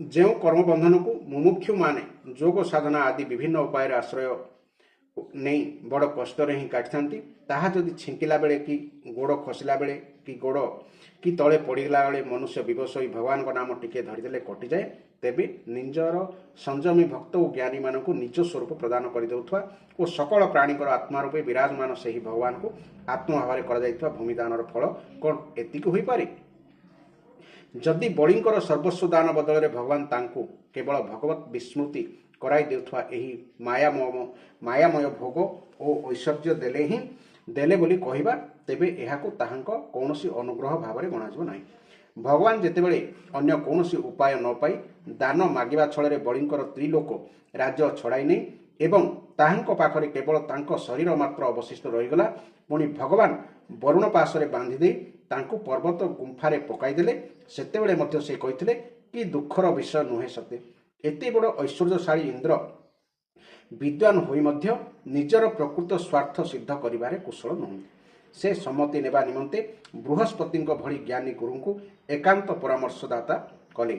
A: ଯେଉଁ କର୍ମବନ୍ଧନକୁ ମୁମୁକ୍ଷୁମାନେ ଯୋଗ ସାଧନା ଆଦି ବିଭିନ୍ନ ଉପାୟରେ ଆଶ୍ରୟ ନେଇ ବଡ଼ କଷ୍ଟରେ ହିଁ କାଟିଥାନ୍ତି, ତାହା ଯଦି ଛିଙ୍କିଲା ବେଳେ କି ଗୋଡ଼ ଖସିଲା ବେଳେ କି ତଳେ ପଡ଼ିଗଲା ବେଳେ ମନୁଷ୍ୟ ବିବଶ ହୋଇ ଭଗବାନଙ୍କ ନାମ ଟିକିଏ ଧରିଦେଲେ କଟିଯାଏ, ତେବେ ନିଜର ସଂଯମୀ ଭକ୍ତ ଓ ଜ୍ଞାନୀମାନଙ୍କୁ ନିଜ ସ୍ୱରୂପ ପ୍ରଦାନ କରିଦେଉଥିବା ଓ ସକଳ ପ୍ରାଣୀଙ୍କର ଆତ୍ମା ରୂପେ ବିରାଜମାନ ସେହି ଭଗବାନଙ୍କୁ ଆତ୍ମଭାବରେ କରାଯାଇଥିବା ଭୂମିଦାନର ଫଳ କ'ଣ ଏତିକି ହୋଇପାରେ? ଯଦି ବଳିଙ୍କର ସର୍ବସ୍ୱ ଦାନ ବଦଳରେ ଭଗବାନ ତାଙ୍କୁ କେବଳ ଭଗବତ ବିସ୍ମୃତି କରାଇ ଦେଉଥିବା ଏହି ମାୟାମୟ ଭୋଗ ଓ ଐଶ୍ୱର୍ଯ୍ୟ ଦେଲେ ବୋଲି କହିବା, ତେବେ ଏହାକୁ ତାହାଙ୍କ କୌଣସି ଅନୁଗ୍ରହ ଭାବରେ ଗଣାଯିବ ନାହିଁ। ଭଗବାନ ଯେତେବେଳେ ଅନ୍ୟ କୌଣସି ଉପାୟ ନ ପାଇ ଦାନ ମାଗିବା ଛଳରେ ବଳିଙ୍କର ତ୍ରିଲୋକ ରାଜ୍ୟ ଛଡ଼ାଇ ନେଇ ଏବଂ ତାହାଙ୍କ ପାଖରେ କେବଳ ତାଙ୍କ ଶରୀର ମାତ୍ର ଅବଶିଷ୍ଟ ରହିଗଲା, ପୁଣି ଭଗବାନ ବରୁଣ ପାଶରେ ବାନ୍ଧିଦେଇ ତାଙ୍କୁ ପର୍ବତ ଗୁମ୍ଫାରେ ପକାଇଦେଲେ, ସେତେବେଳେ ମଧ୍ୟ ସେ କହିଥିଲେ, କି ଦୁଃଖର ବିଷୟ ନୁହେଁ ସତେ? ଏତେ ବଡ଼ ଐଶ୍ୱର୍ଯ୍ୟଶାଳୀ ଇନ୍ଦ୍ର ବିଦ୍ୱାନ ହୋଇ ମଧ୍ୟ ନିଜର ପ୍ରକୃତ ସ୍ୱାର୍ଥ ସିଦ୍ଧ କରିବାରେ କୁଶଳ ନୁହନ୍ତି। ସେ ସମ୍ମତି ନେବା ନିମନ୍ତେ ବୃହସ୍ପତିଙ୍କ ଭଳି ଜ୍ଞାନୀ ଗୁରୁଙ୍କୁ ଏକାନ୍ତ ପରାମର୍ଶଦାତା କଲେ।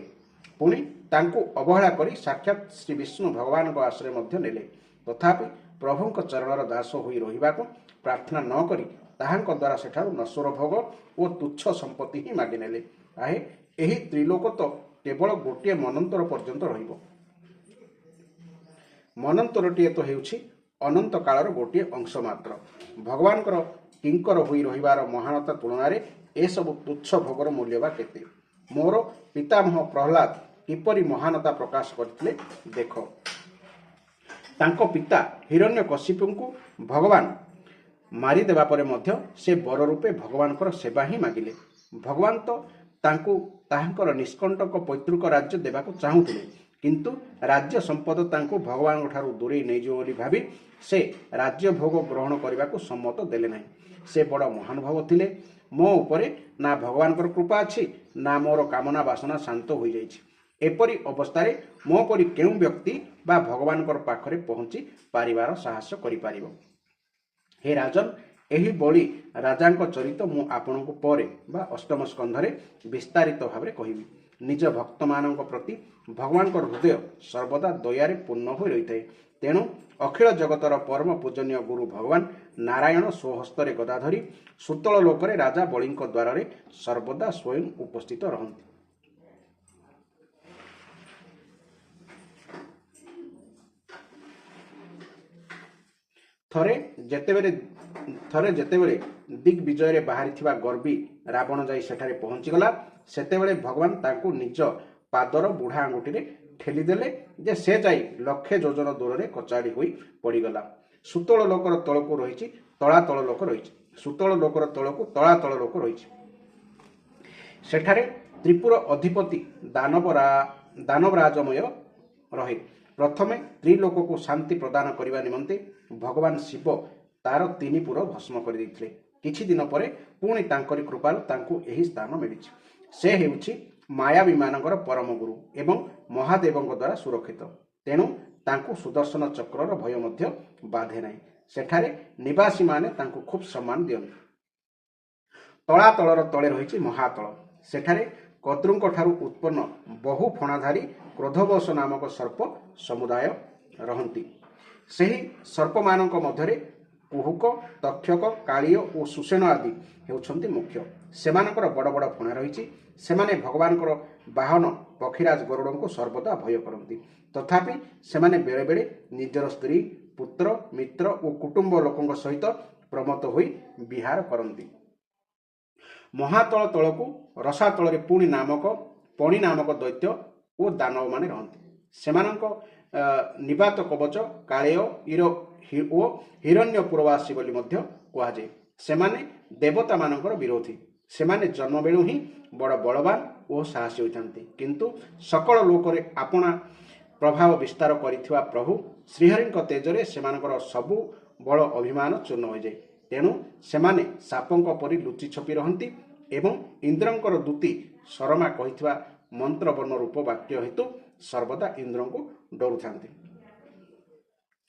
A: ପୁଣି ତାଙ୍କୁ ଅବହେଳା କରି ସାକ୍ଷାତ ଶ୍ରୀ ବିଷ୍ଣୁ ଭଗବାନଙ୍କ ଆଶ୍ରୟ ମଧ୍ୟ ନେଲେ। ତଥାପି ପ୍ରଭୁଙ୍କ ଚରଣର ଦାସ ହୋଇ ରହିବାକୁ ପ୍ରାର୍ଥନା ନ କରି ତାହାଙ୍କ ଦ୍ୱାରା ସେଠାରୁ ନଶ୍ୱର ଭୋଗ ଓ ତୁଚ୍ଛ ସମ୍ପତ୍ତି ହିଁ ମାଗିନେଲେ। ଏହି ତ୍ରିଲୋକ ତ କେବଳ ଗୋଟିଏ ମନନ୍ତର ପର୍ଯ୍ୟନ୍ତ ରହିବ। ମନନ୍ତରଟିଏ ତ ହେଉଛି ଅନନ୍ତ କାଳର ଗୋଟିଏ ଅଂଶ ମାତ୍ର। ଭଗବାନଙ୍କର କିଙ୍କର ହୋଇ ରହିବାର ମହାନତା ତୁଳନାରେ ଏସବୁ ତୁଚ୍ଛ ଭୋଗର ମୂଲ୍ୟ ବା କେତେ? ମୋର ପିତାମହ ପ୍ରହ୍ଲାଦ କିପରି ମହାନତା ପ୍ରକାଶ କରିଥିଲେ ଦେଖ। ତାଙ୍କ ପିତା ହିରଣ୍ୟକଶିପୁଙ୍କୁ ଭଗବାନ ମାରିଦେବା ପରେ ମଧ୍ୟ ସେ ବର ରୂପେ ଭଗବାନଙ୍କର ସେବା ହିଁ ମାଗିଲେ। ଭଗବାନ ତ ତାଙ୍କୁ ତାହାଙ୍କର ନିଷ୍କଣ୍ଟକ ପୈତୃକ ରାଜ୍ୟ ଦେବାକୁ ଚାହୁଁଥିଲେ, କିନ୍ତୁ ରାଜ୍ୟ ସମ୍ପଦ ତାଙ୍କୁ ଭଗବାନଙ୍କ ଠାରୁ ଦୂରେଇ ନେଇଯିବ ବୋଲି ଭାବି ସେ ରାଜ୍ୟ ଭୋଗ ଗ୍ରହଣ କରିବାକୁ ସମ୍ମତ ଦେଲେ ନାହିଁ। ସେ ବଡ଼ ମହାନୁଭବ ଥିଲେ। ମୋ ଉପରେ ନା ଭଗବାନଙ୍କର କୃପା ଅଛି, ନା ମୋର କାମନା ବାସନା ଶାନ୍ତ ହୋଇଯାଇଛି। ଏପରି ଅବସ୍ଥାରେ ମୋ ପରି କେଉଁ ବ୍ୟକ୍ତି ବା ଭଗବାନଙ୍କର ପାଖରେ ପହଞ୍ଚି ପାରିବାର ସାହସ କରିପାରିବ? ହେ ରାଜନ, ଏହି ବଳି ରାଜାଙ୍କ ଚରିତ ମୁଁ ଆପଣଙ୍କୁ ପରେ ବା ଅଷ୍ଟମ ସ୍କନ୍ଧରେ ବିସ୍ତାରିତ ଭାବରେ କହିବି। ନିଜ ଭକ୍ତମାନଙ୍କ ପ୍ରତି ଭଗବାନଙ୍କର ହୃଦୟ ସର୍ବଦା ଦୟାରେ ପୂର୍ଣ୍ଣ ହୋଇ ରହିଥାଏ। ତେଣୁ ଅଖିଳ ଜଗତର ପରମ ପୂଜନୀୟ ଗୁରୁ ଭଗବାନ ନାରାୟଣ ସ୍ୱହସ୍ତରେ ଗଦା ଧରି ସୁତଳ ଲୋକରେ ରାଜା ବଳିଙ୍କ ଦ୍ୱାରରେ ସର୍ବଦା ସ୍ୱୟଂ ଉପସ୍ଥିତ ରହନ୍ତି। ଥରେ ଯେତେବେଳେ ଦିଗ୍ବିଜୟରେ ବାହାରିଥିବା ଗର୍ବୀ ରାବଣ ଯାଇ ସେଠାରେ ପହଞ୍ଚିଗଲା, ସେତେବେଳେ ଭଗବାନ ତାଙ୍କୁ ନିଜ ପାଦର ବୁଢ଼ା ଆଙ୍ଗୁଠିରେ ଠେଲିଦେଲେ ଯେ ସେ ଯାଇ ଲକ୍ଷେ ଯୋଜନ ଦୂରରେ କଚାଡ଼ି ହୋଇ ପଡ଼ିଗଲା। ସୁତଳ ଲୋକର ତଳକୁ ରହିଛି ତଳାତଳ ଲୋକ ରହିଛି, ସୁତଳ ଲୋକର ତଳକୁ ତଳାତଳ ଲୋକ ରହିଛି। ସେଠାରେ ତ୍ରିପୁର ଅଧିପତି ଦାନବରାଜମୟ ରହେ। ପ୍ରଥମେ ତ୍ରିଲୋକକୁ ଶାନ୍ତି ପ୍ରଦାନ କରିବା ନିମନ୍ତେ ଭଗବାନ ଶିବ ତାର 3 ପୁର ଭସ୍ମ କରିଦେଇଥିଲେ। କିଛି ଦିନ ପରେ ପୁଣି ତାଙ୍କରି କୃପାରୁ ତାଙ୍କୁ ଏହି ସ୍ଥାନ ମିଳିଛି। ସେ ହେଉଛି ମାୟାବୀମାନଙ୍କର ପରମ ଗୁରୁ ଏବଂ ମହାଦେବଙ୍କ ଦ୍ୱାରା ସୁରକ୍ଷିତ। ତେଣୁ ତାଙ୍କୁ ସୁଦର୍ଶନ ଚକ୍ରର ଭୟ ମଧ୍ୟ ବାଧେ ନାହିଁ। ସେଠାରେ ନିବାସୀମାନେ ତାଙ୍କୁ ଖୁବ୍ ସମ୍ମାନ ଦିଅନ୍ତି। ତଳାତଳର ତଳେ ରହିଛି ମହାତଳ। ସେଠାରେ କଦ୍ରୁଙ୍କ ଠାରୁ ଉତ୍ପନ୍ନ ବହୁ ଫଣାଧାରୀ କ୍ରୋଧବଶ ନାମକ ସର୍ପ ସମୁଦାୟ ରହନ୍ତି। ସେହି ସର୍ପମାନଙ୍କ ମଧ୍ୟରେ କୁହୁକ, ତକ୍ଷକ, କାଳିୟ ଓ ସୁଷେଣ ଆଦି ହେଉଛନ୍ତି ମୁଖ୍ୟ। ସେମାନଙ୍କର ବଡ଼ ବଡ଼ ଫଣା ରହିଛି। ସେମାନେ ଭଗବାନଙ୍କର ବାହନ ପକ୍ଷୀରାଜ ଗରୁଡ଼ଙ୍କୁ ସର୍ବଦା ଭୟ କରନ୍ତି। ତଥାପି ସେମାନେ ବେଳେବେଳେ ନିଜର ସ୍ତ୍ରୀ, ପୁତ୍ର, ମିତ୍ର ଓ କୁଟୁମ୍ବ ଲୋକଙ୍କ ସହିତ ପ୍ରମତ୍ତ ହୋଇ ବିହାର କରନ୍ତି। ମହାତଳ ତଳକୁ ରସାତଳରେ ପଣି ନାମକ ଦୈତ୍ୟ ଓ ଦାନବମାନେ ରହନ୍ତି। ସେମାନଙ୍କ ନିବାତ କବଚ କାଳେୟ ଓ ହିରଣ୍ୟପୁରବାସୀ ବୋଲି ମଧ୍ୟ କୁହାଯାଏ। ସେମାନେ ଦେବତାମାନଙ୍କର ବିରୋଧୀ। ସେମାନେ ଜନ୍ମବେଳୁ ହିଁ ବଡ଼ ବଳବାନ ଓ ସାହସୀ ହୋଇଥାନ୍ତି। କିନ୍ତୁ ସକଳ ଲୋକରେ ଆପଣା ପ୍ରଭାବ ବିସ୍ତାର କରିଥିବା ପ୍ରଭୁ ଶ୍ରୀହରିଙ୍କ ତେଜରେ ସେମାନଙ୍କର ସବୁ ବଳ ଅଭିମାନ ଚୂର୍ଣ୍ଣ ହୋଇଯାଏ। ତେଣୁ ସେମାନେ ସାପଙ୍କ ପରି ଲୁଚି ଛପି ରହନ୍ତି ଏବଂ ଇନ୍ଦ୍ରଙ୍କର ଦୂତି ଶରମା କହିଥିବା ମନ୍ତ୍ରବର୍ଣ୍ଣ ରୂପ ବାକ୍ୟ ହେତୁ ସର୍ବଦା ଇନ୍ଦ୍ରଙ୍କୁ ଡରୁଥାନ୍ତି।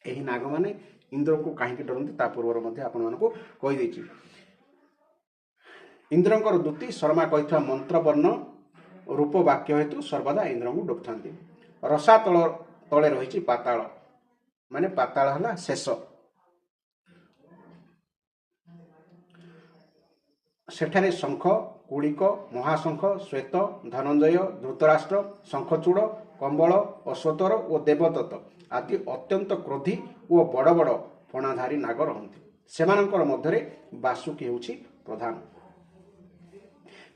A: ଏହି ନାଗମାନେ ଇନ୍ଦ୍ରଙ୍କୁ କାହିଁକି ଡରନ୍ତି ତା ପୂର୍ବରୁ ମଧ୍ୟ ଆପଣମାନଙ୍କୁ କହିଦେଇଛି। ଇନ୍ଦ୍ରଙ୍କର ଦୂତି ଶର୍ମା କହିଥିବା ମନ୍ତ୍ରବର୍ଣ୍ଣ ରୂପ ବାକ୍ୟ ହେତୁ ସର୍ବଦା ଇନ୍ଦ୍ରଙ୍କୁ ଡରୁଥାନ୍ତି। ରସାତଳ ତଳେ ରହିଛି ପାତାଳ, ମାନେ ପାତାଳ ହେଲା ଶେଷ। ସେଠାରେ ଶଙ୍ଖ, କୁଳିକ, ମହାଶଙ୍ଖ, ଶ୍ଵେତ, ଧନଞ୍ଜୟ, ଧୃତରାଷ୍ଟ୍ର, ଶଙ୍ଖଚୂଡ଼, କମ୍ବଳ, ଅଶ୍ୱତର ଓ ଦେବଦତ୍ତ ଆଦି ଅତ୍ୟନ୍ତ କ୍ରୋଧୀ ଓ ବଡ଼ ବଡ଼ ଫଣାଧାରୀ ନାଗ ରହନ୍ତି। ସେମାନଙ୍କର ମଧ୍ୟରେ ବାସୁକି ହେଉଛି ପ୍ରଧାନ।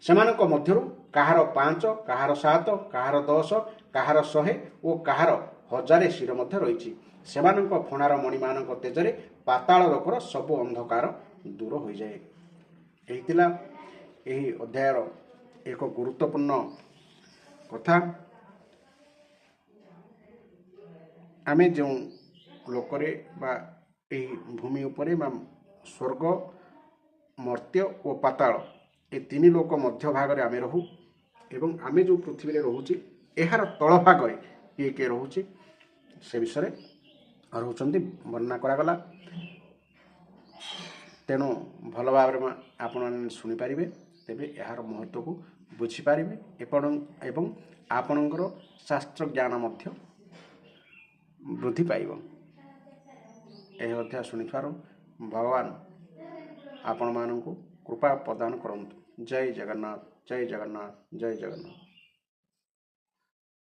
A: ସେମାନଙ୍କ ମଧ୍ୟରୁ କାହାର 5, କାହାର 7, କାହାର 10, କାହାର 100 ଓ କାହାର 1000 ଶିର ମଧ୍ୟ ରହିଛି। ସେମାନଙ୍କ ଫଣାର ମଣିମାନଙ୍କ ତେଜରେ ପାତାଳ ଲୋକର ସବୁ ଅନ୍ଧକାର ଦୂର ହୋଇଯାଏ। ଏହି ଥିଲା ଏହି ଅଧ୍ୟାୟର ଏକ ଗୁରୁତ୍ୱପୂର୍ଣ୍ଣ କଥା। ଆମେ ଯେଉଁ ଲୋକରେ ବା ଏହି ଭୂମି ଉପରେ ବା ସ୍ୱର୍ଗ, ମର୍ତ୍ତ୍ୟ ଓ ପାତାଳ ଏ 3 ଲୋକ ମଧ୍ୟ ଭାଗରେ ଆମେ ରହୁ ଏବଂ ଆମେ ଯେଉଁ ପୃଥିବୀରେ ରହୁଛି ଏହାର ତଳ ଭାଗରେ କିଏ କିଏ ରହୁଛି ସେ ବିଷୟରେ ରହୁଛନ୍ତି ବର୍ଣ୍ଣନା କରାଗଲା। ତେଣୁ ଭଲ ଭାବରେ ଆପଣମାନେ ଶୁଣିପାରିବେ, ତେବେ ଏହାର ମହତ୍ତ୍ୱକୁ ବୁଝିପାରିବେ ଏବଂ ଆପଣଙ୍କର ଶାସ୍ତ୍ର ଜ୍ଞାନ ମଧ୍ୟ ବୃଦ୍ଧି ପାଇବ। ଏହି ଅଧ୍ୟାୟ ଶୁଣିଥିବାରୁ ଭଗବାନ ଆପଣମାନଙ୍କୁ କୃପା ପ୍ରଦାନ କରନ୍ତୁ। ଜୟ ଜଗନ୍ନାଥ, ଜୟ ଜଗନ୍ନାଥ, ଜୟ ଜଗନ୍ନାଥ।